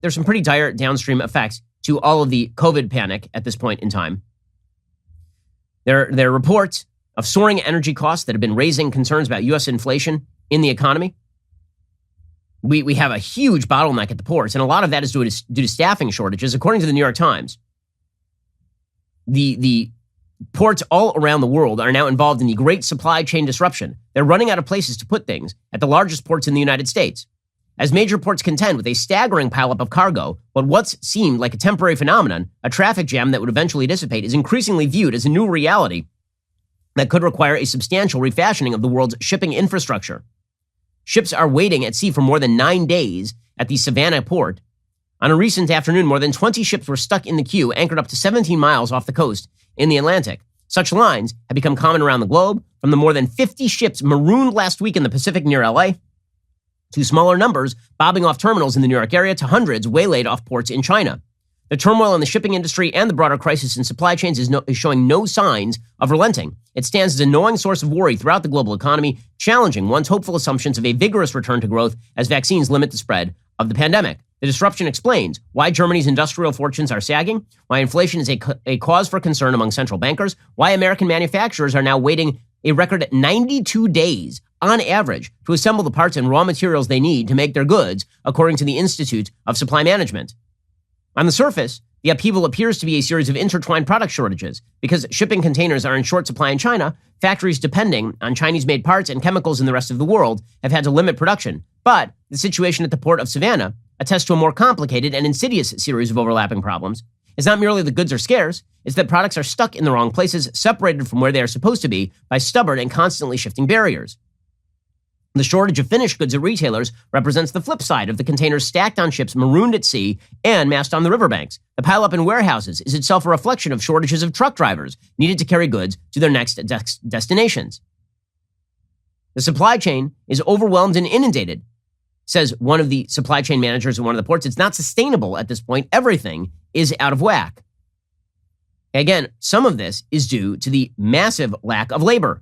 there's some pretty dire downstream effects to all of the COVID panic at this point in time. There are reports of soaring energy costs that have been raising concerns about U.S. inflation in the economy. We have a huge bottleneck at the ports, and a lot of that is due to staffing shortages. According to the New York Times, the ports all around the world are now involved in the great supply chain disruption. They're running out of places to put things at the largest ports in the United States. As major ports contend with a staggering pileup of cargo, but what's seemed like a temporary phenomenon, a traffic jam that would eventually dissipate, is increasingly viewed as a new reality that could require a substantial refashioning of the world's shipping infrastructure. Ships are waiting at sea for more than 9 days at the Savannah port. On a recent afternoon, more than 20 ships were stuck in the queue, anchored up to 17 miles off the coast in the Atlantic. Such lines have become common around the globe, from the more than 50 ships marooned last week in the Pacific near LA, to smaller numbers bobbing off terminals in the New York area, to hundreds waylaid off ports in China. The turmoil in the shipping industry and the broader crisis in supply chains is showing no signs of relenting. It stands as a gnawing source of worry throughout the global economy, challenging one's hopeful assumptions of a vigorous return to growth as vaccines limit the spread of the pandemic. The disruption explains why Germany's industrial fortunes are sagging, why inflation is a cause for concern among central bankers, why American manufacturers are now waiting a record 92 days on average to assemble the parts and raw materials they need to make their goods, according to the Institute of Supply Management. On the surface, the upheaval appears to be a series of intertwined product shortages. Because shipping containers are in short supply in China, factories depending on Chinese-made parts and chemicals in the rest of the world have had to limit production. But the situation at the port of Savannah attests to a more complicated and insidious series of overlapping problems. It's not merely that goods are scarce, it's that products are stuck in the wrong places, separated from where they are supposed to be by stubborn and constantly shifting barriers. The shortage of finished goods at retailers represents the flip side of the containers stacked on ships marooned at sea and massed on the riverbanks. The pileup in warehouses is itself a reflection of shortages of truck drivers needed to carry goods to their next destinations. The supply chain is overwhelmed and inundated, says one of the supply chain managers at one of the ports. It's not sustainable at this point. Everything is out of whack. Again, some of this is due to the massive lack of labor.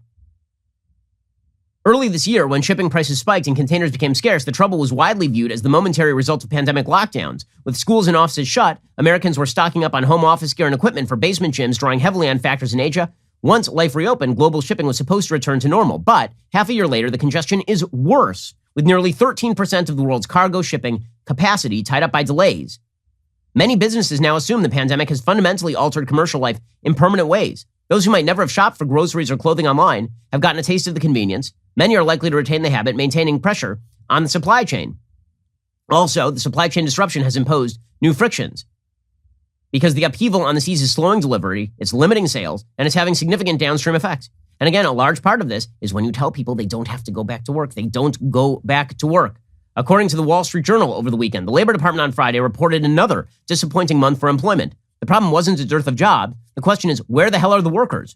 Early this year, when shipping prices spiked and containers became scarce, the trouble was widely viewed as the momentary result of pandemic lockdowns. With schools and offices shut, Americans were stocking up on home office gear and equipment for basement gyms, drawing heavily on factors in Asia. Once life reopened, global shipping was supposed to return to normal. But half a year later, the congestion is worse, with nearly 13% of the world's cargo shipping capacity tied up by delays. Many businesses now assume the pandemic has fundamentally altered commercial life in permanent ways. Those who might never have shopped for groceries or clothing online have gotten a taste of the convenience. Many are likely to retain the habit, maintaining pressure on the supply chain. Also, the supply chain disruption has imposed new frictions. Because the upheaval on the seas is slowing delivery, it's limiting sales, and it's having significant downstream effects. And again, a large part of this is when you tell people they don't have to go back to work. They don't go back to work. According to the Wall Street Journal over the weekend, the Labor Department on Friday reported another disappointing month for employment. The problem wasn't a dearth of jobs. The question is, where the hell are the workers?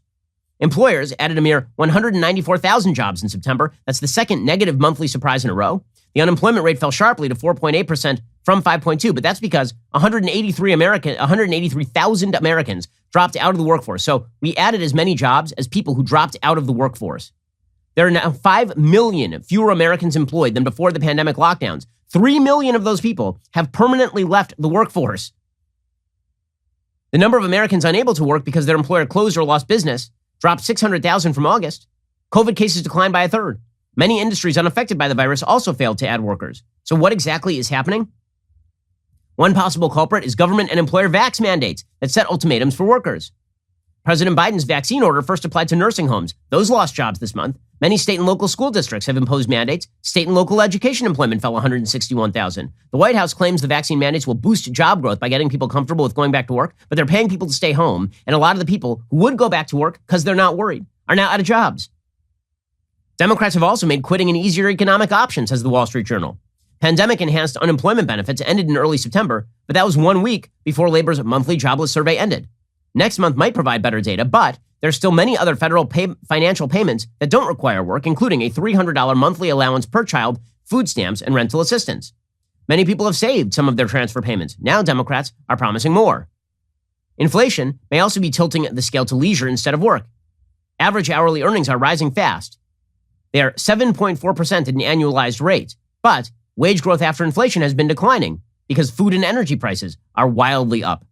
Employers added a mere 194,000 jobs in September. That's the second negative monthly surprise in a row. The unemployment rate fell sharply to 4.8% from 5.2%, but that's because 183,000 Americans dropped out of the workforce. So we added as many jobs as people who dropped out of the workforce. There are now 5 million fewer Americans employed than before the pandemic lockdowns. 3 million of those people have permanently left the workforce. The number of Americans unable to work because their employer closed or lost business dropped 600,000 from August. COVID cases declined by a third. Many industries unaffected by the virus also failed to add workers. So what exactly is happening? One possible culprit is government and employer vax mandates that set ultimatums for workers. President Biden's vaccine order first applied to nursing homes. Those lost jobs this month. Many state and local school districts have imposed mandates. State and local education employment fell 161,000. The White House claims the vaccine mandates will boost job growth by getting people comfortable with going back to work, but they're paying people to stay home, and a lot of the people who would go back to work because they're not worried are now out of jobs. Democrats have also made quitting an easier economic option, says the Wall Street Journal. Pandemic-enhanced unemployment benefits ended in early September, but that was 1 week before Labor's monthly jobless survey ended. Next month might provide better data, but there's still many other federal financial payments that don't require work, including a $300 monthly allowance per child, food stamps, and rental assistance. Many people have saved some of their transfer payments. Now Democrats are promising more. Inflation may also be tilting the scale to leisure instead of work. Average hourly earnings are rising fast. They are 7.4% at an annualized rate, but wage growth after inflation has been declining. because food and energy prices are wildly up.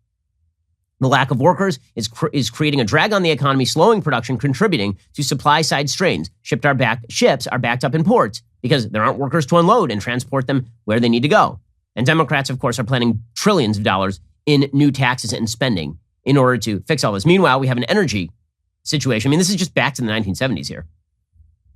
The lack of workers is creating a drag on the economy, slowing production, contributing to supply-side strains. Ships are backed up in ports because there aren't workers to unload and transport them where they need to go. And Democrats, of course, are planning trillions of dollars in new taxes and spending in order to fix all this. Meanwhile, we have an energy situation. I mean, this is just back to the 1970s here.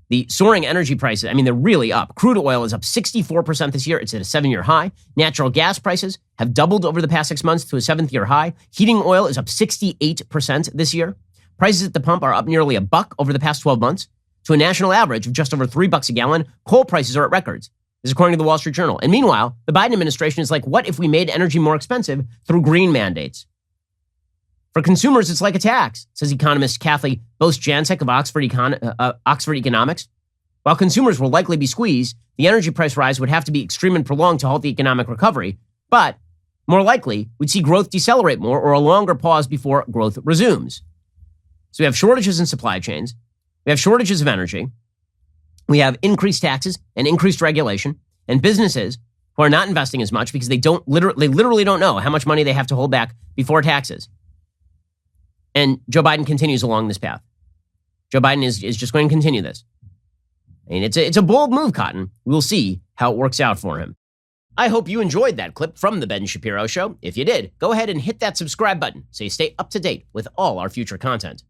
The soaring energy prices, I mean, they're really up. Crude oil is up 64% this year. It's at a 7-year high. Natural gas prices have doubled over the past 6 months to a 7th-year high. Heating oil is up 68% this year. Prices at the pump are up nearly $1 over the past 12 months to a national average of just over $3 a gallon. Coal prices are at records. This is according to the Wall Street Journal. And meanwhile, the Biden administration is like, what if we made energy more expensive through green mandates? For consumers, it's like a tax, says economist Kathy Bose-Jancek of Oxford Economics. While consumers will likely be squeezed, the energy price rise would have to be extreme and prolonged to halt the economic recovery. But more likely, we'd see growth decelerate more or a longer pause before growth resumes. So we have shortages in supply chains. We have shortages of energy. We have increased taxes and increased regulation, and businesses who are not investing as much because they literally don't know how much money they have to hold back before taxes. And Joe Biden continues along this path. Joe Biden is just going to continue this. I mean, it's a bold move, Cotton. We'll see how it works out for him. I hope you enjoyed that clip from The Ben Shapiro Show. If you did, go ahead and hit that subscribe button so you stay up to date with all our future content.